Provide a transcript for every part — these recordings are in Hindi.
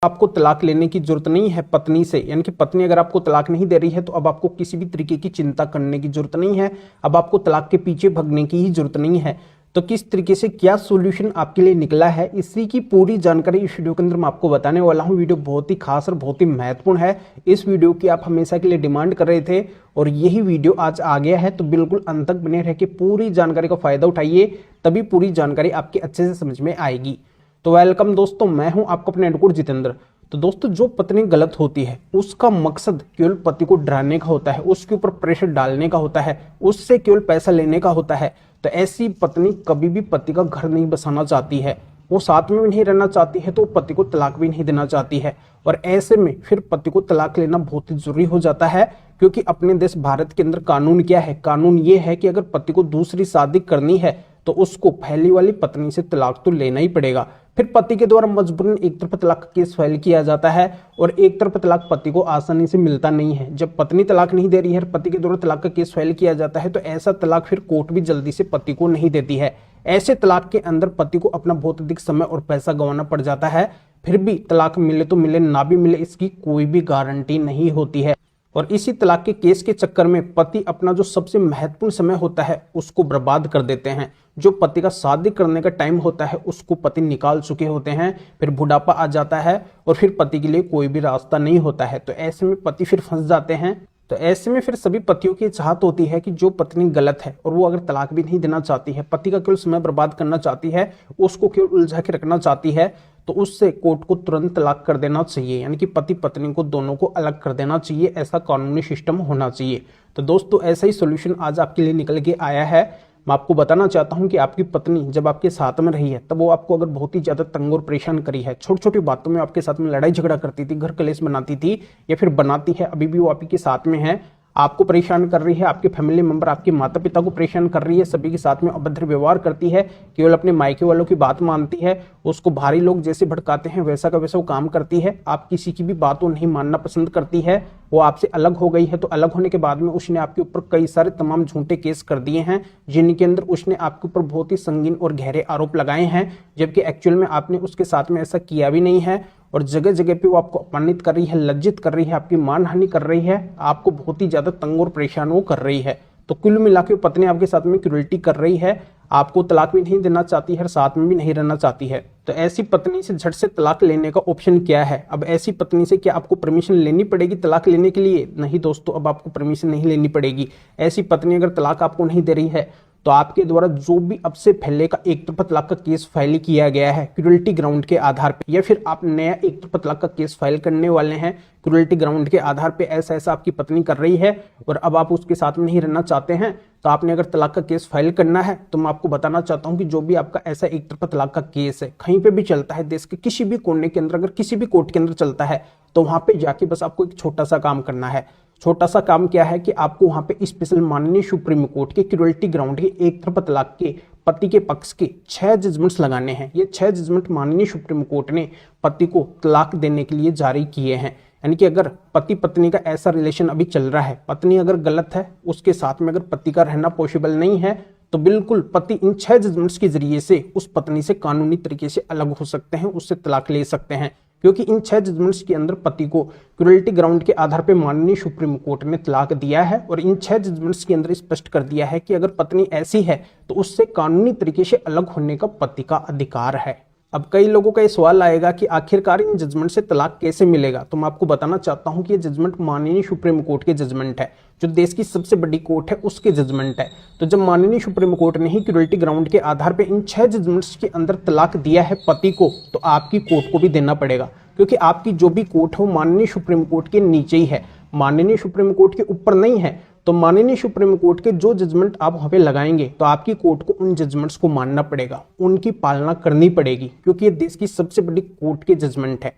आपको तलाक लेने की जरूरत नहीं है पत्नी से, यानी कि पत्नी अगर आपको तलाक नहीं दे रही है तो अब आपको किसी भी तरीके की चिंता करने की जरूरत नहीं है। अब आपको तलाक के पीछे भगने की ही जरूरत नहीं है। तो किस तरीके से क्या सॉल्यूशन आपके लिए निकला है, इसी की पूरी जानकारी इस वीडियो के अंदर मैं आपको बताने वाला हूं। वीडियो बहुत ही खास और बहुत ही महत्वपूर्ण है। इस वीडियो की आप हमेशा के लिए डिमांड कर रहे थे और यही वीडियो आज आ गया है, तो बिल्कुल अंत तक बने रह के पूरी जानकारी का फायदा उठाइए, तभी पूरी जानकारी आपके अच्छे से समझ में आएगी। तो वेलकम दोस्तों, मैं हूं आपका अपने एडवोकेट जितेंद्र। तो दोस्तों, जो पत्नी गलत होती है उसका मकसद केवल पति को डराने का होता है, उसके ऊपर प्रेशर डालने का होता है, उससे केवल पैसा लेने का होता है। तो ऐसी पत्नी कभी भी पति का घर नहीं बसाना चाहती है, वो साथ में भी नहीं रहना चाहती है, तो पति को तलाक भी नहीं देना चाहती है। और ऐसे में फिर पति को तलाक लेना बहुत ही जरूरी हो जाता है, क्योंकि अपने देश भारत के अंदर कानून क्या है, कानून ये है कि अगर पति को दूसरी शादी करनी है तो उसको पहली वाली पत्नी से तलाक तो लेना ही पड़ेगा। फिर पति के द्वारा मजबूरन एक तरफ तलाक का केस फाइल किया जाता है और एक तरफ तलाक पति को आसानी से मिलता नहीं है। जब पत्नी तलाक नहीं दे रही है, पति के द्वारा तलाक का केस फाइल किया जाता है, तो ऐसा तलाक फिर कोर्ट भी जल्दी से पति को नहीं देती है। ऐसे तलाक के अंदर पति को अपना बहुत अधिक समय और पैसा गंवाना पड़ जाता है। फिर भी तलाक मिले तो मिले, ना भी मिले, इसकी कोई भी गारंटी नहीं होती है। और इसी तलाक के केस के चक्कर में पति अपना जो सबसे महत्वपूर्ण समय होता है उसको बर्बाद कर देते हैं। जो पति का शादी करने का टाइम होता है उसको पति निकाल चुके होते हैं। फिर बुढ़ापा आ जाता है और फिर पति के लिए कोई भी रास्ता नहीं होता है। तो ऐसे में पति फिर फंस जाते हैं। तो ऐसे में फिर सभी पतियों की चाहत होती है कि जो पत्नी गलत है और वो अगर तलाक भी नहीं देना चाहती है, पति का केवल समय बर्बाद करना चाहती है, उसको केवल उलझा के रखना चाहती है, तो उससे कोर्ट को तुरंत तलाक कर देना चाहिए। यानी कि पति पत्नी को दोनों को अलग कर देना चाहिए, ऐसा कानूनी सिस्टम होना चाहिए। तो दोस्तों, ऐसा ही सोल्यूशन आज आपके लिए निकल के आया है। मैं आपको बताना चाहता हूं कि आपकी पत्नी जब आपके साथ में रही है तब वो आपको अगर बहुत ही ज्यादा तंग और परेशान करी है, छोटी छोटी बातों में आपके साथ में लड़ाई झगड़ा करती थी, घर कलेश बनाती थी, या फिर बनाती है, अभी भी वो आपके साथ में है, आपको परेशान कर रही है, आपके फैमिली मेंबर, आपके माता पिता को परेशान कर रही है, सभी के साथ में अभद्र व्यवहार करती है, केवल अपने मायके वालों की बात मानती है, उसको भारी लोग जैसे भड़काते हैं वैसा का वैसा वो काम करती है, आप किसी की भी बातों नहीं मानना पसंद करती है, वो आपसे अलग हो गई है, तो अलग होने के बाद में उसने आपके ऊपर कई सारे तमाम झूठे केस कर दिए हैं, जिनके अंदर उसने आपके ऊपर बहुत ही संगीन और गहरे आरोप लगाए हैं, जबकि एक्चुअल में आपने उसके साथ में ऐसा किया भी नहीं है। और जगह जगह पे वो आपको अपमानित कर रही है, लज्जित कर रही है, आपकी मानहानि कर रही है, आपको बहुत ही ज्यादा तंग और परेशान वो कर रही है। तो कुल मिला के पत्नी आपके साथ में क्रूरल्टी कर रही है, आपको तलाक भी नहीं देना चाहती है, साथ में भी नहीं रहना चाहती है। तो ऐसी पत्नी से झट से तलाक लेने का ऑप्शन क्या है? अब ऐसी पत्नी से क्या आपको परमिशन लेनी पड़ेगी तलाक लेने के लिए? नहीं दोस्तों, अब आपको परमिशन नहीं लेनी पड़ेगी। ऐसी पत्नी अगर तलाक आपको नहीं दे रही है तो आपके द्वारा जो भी अब से पहले का एक तरफा तलाक का केस फाइल किया गया है क्रूरल्टी ग्राउंड के आधार पे, या फिर आप नया एक तरफा तलाक का केस फाइल करने वाले हैं क्रूरल्टी ग्राउंड के आधार पे, ऐसा ऐसा आपकी पत्नी कर रही है और अब आप उसके साथ में नहीं रहना चाहते हैं, तो आपने अगर तलाक का केस फाइल करना है तो मैं आपको बताना चाहता हूं कि जो भी आपका ऐसा एक तरफा तलाक का केस है, कहीं पे भी चलता है, देश के किसी भी कोने के अंदर, अगर किसी भी कोर्ट के अंदर चलता है, तो वहां पे जाके बस आपको एक छोटा सा काम करना है। छोटा सा काम क्या है कि आपको वहां पे स्पेशल माननीय सुप्रीम कोर्ट के क्रूरल्टी ग्राउंड के एक तरफा तलाक के पति के पक्ष के 6 जजमेंट्स लगाने हैं। ये 6 जजमेंट माननीय सुप्रीम कोर्ट ने पति को तलाक देने के लिए जारी किए हैं। यानी कि अगर पति पत्नी का ऐसा रिलेशन अभी चल रहा है, पत्नी अगर गलत है, उसके साथ में अगर पति का रहना पॉसिबल नहीं है, तो बिल्कुल पति इन 6 जजमेंट्स के जरिए से उस पत्नी से कानूनी तरीके से अलग हो सकते हैं, उससे तलाक ले सकते हैं, क्योंकि इन 6 जजमेंट्स के अंदर पति को क्रूरल्टी ग्राउंड के आधार पर माननीय सुप्रीम कोर्ट ने तलाक दिया है। और इन 6 जजमेंट्स के अंदर स्पष्ट कर दिया है कि अगर पत्नी ऐसी है तो उससे कानूनी तरीके से अलग होने का पति का अधिकार है। अब कई लोगों का ये सवाल आएगा कि आखिरकार इन जजमेंट से तलाक कैसे मिलेगा, तो मैं आपको बताना चाहता हूं कि ये जजमेंट माननीय सुप्रीम कोर्ट के जजमेंट है, जो देश की सबसे बड़ी कोर्ट है उसके जजमेंट है। तो जब माननीय सुप्रीम कोर्ट ने ही क्रूरल्टी ग्राउंड के आधार पर इन 6 जजमेंट्स के अंदर तलाक दिया है पति को, तो आपकी कोर्ट को भी देना पड़ेगा, क्योंकि आपकी जो भी कोर्ट है वो माननीय सुप्रीम कोर्ट के नीचे ही है, माननीय सुप्रीम कोर्ट के ऊपर नहीं है। तो माननीय सुप्रीम कोर्ट के जो जजमेंट आप वहां पे लगाएंगे, तो आपकी कोर्ट को उन जजमेंट्स को मानना पड़ेगा, उनकी पालना करनी पड़ेगी, क्योंकि ये देश की सबसे बड़ी कोर्ट के जजमेंट है।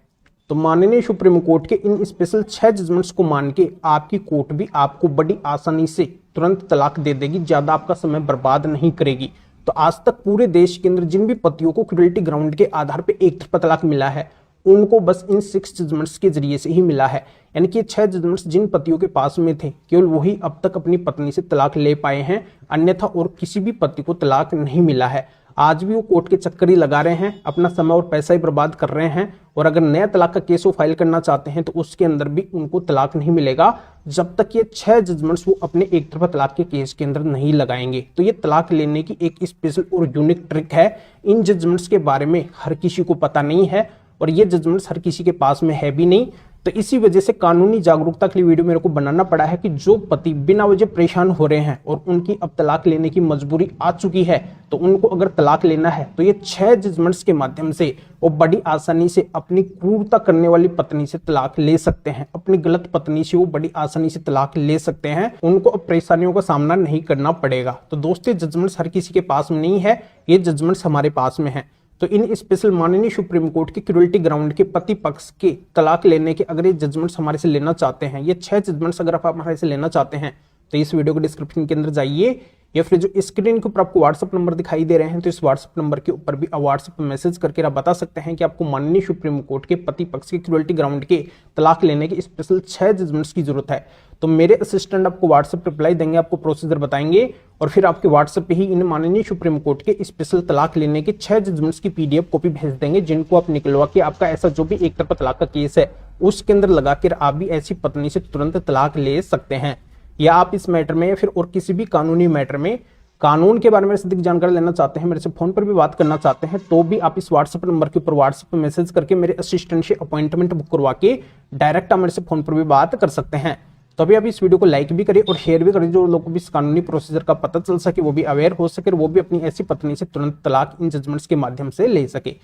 तो माननीय सुप्रीम कोर्ट के इन स्पेशल 6 जजमेंट्स को मान के आपकी कोर्ट भी आपको बड़ी आसानी से तुरंत तलाक दे देगी, ज्यादा आपका समय बर्बाद नहीं करेगी। तो आज तक पूरे देश के अंदर जिन भी पतियों को क्रूरल्टी ग्राउंड के आधार पर एक तरफा तलाक मिला है, उनको बस इन 6 जजमेंट्स के जरिए से ही मिला है। यानी कि 6 जजमेंट्स जिन पतियों के पास में थे, केवल वही अब तक अपनी पत्नी से तलाक ले पाए हैं, अन्यथा और किसी भी पति को तलाक नहीं मिला है। आज भी वो कोर्ट के चक्कर ही लगा रहे हैं, अपना समय और पैसा ही बर्बाद कर रहे हैं। और अगर नया तलाक का केस वो फाइल करना चाहते हैं तो उसके अंदर भी उनको तलाक नहीं मिलेगा जब तक ये 6 जजमेंट्स वो अपने एक तरफा तलाक के केस के अंदर नहीं लगाएंगे। तो ये तलाक लेने की एक स्पेशल और यूनिक ट्रिक है। इन जजमेंट्स के बारे में हर किसी को पता नहीं है और ये जजमेंट्स हर किसी के पास में है भी नहीं। तो इसी वजह से कानूनी जागरूकता के लिए वीडियो मेरे को बनाना पड़ा है कि जो पति बिना वजह परेशान हो रहे हैं और उनकी अब तलाक लेने की मजबूरी आ चुकी है, तो उनको अगर तलाक लेना है तो ये 6 जजमेंट्स के माध्यम से वो बड़ी आसानी से अपनी क्रूरता करने वाली पत्नी से तलाक ले सकते हैं। अपनी गलत पत्नी से वो बड़ी आसानी से तलाक ले सकते हैं, उनको अब परेशानियों का सामना नहीं करना पड़ेगा। तो दोस्तों, जजमेंट्स हर किसी के पास में नहीं है, ये जजमेंट्स हमारे पास में है। तो इन स्पेशल माननीय सुप्रीम कोर्ट के क्रूरल्टी ग्राउंड के पति पक्ष के तलाक लेने के अगर ये जजमेंट्स हमारे से लेना चाहते हैं, ये 6 जजमेंट्स अगर आप हमारे से लेना चाहते हैं, तो इस वीडियो के डिस्क्रिप्शन के अंदर जाइए या फिर जो स्क्रीन के ऊपर आपको व्हाट्सएप नंबर दिखाई दे रहे हैं, तो इस व्हाट्सएप नंबर के ऊपर भी आप व्हाट्सएप पर मैसेज करके आप बता सकते हैं कि आपको माननीय सुप्रीम कोर्ट के पति पक्ष के क्रूरल्टी ग्राउंड के तलाक लेने के स्पेशल 6 जजमेंट्स की जरूरत है। तो मेरे असिस्टेंट आपको व्हाट्सएप रिप्लाई देंगे, आपको प्रोसीजर बताएंगे और फिर आपके व्हाट्सएप पे ही इन माननीय सुप्रीम कोर्ट के स्पेशल तलाक लेने के 6 जजमेंट्स की पीडीएफ कॉपी भेज देंगे, जिनको आप निकलवा के आपका ऐसा जो भी एक तरफा तलाक का केस है उसके अंदर लगा कर आप भी ऐसी पत्नी से तुरंत तलाक ले सकते हैं। या आप इस मैटर में या फिर और किसी भी कानूनी मैटर में कानून के बारे में अधिक जानकारी लेना चाहते हैं, मेरे से फोन पर भी बात करना चाहते हैं, तो भी आप इस व्हाट्सएप नंबर के ऊपर व्हाट्सएप पर मैसेज करके मेरे असिस्टेंट से अपॉइंटमेंट बुक करवा के डायरेक्ट आप मेरे से फोन पर भी बात कर सकते हैं। तो अभी आप इस वीडियो को लाइक भी करिए और शेयर भी करिए, जो लोगों को भी इस कानूनी प्रोसीजर का पता चल सके, वो भी अवेयर हो सके, वो भी अपनी ऐसी पत्नी से तुरंत तलाक इन जजमेंट्स के माध्यम से ले सके।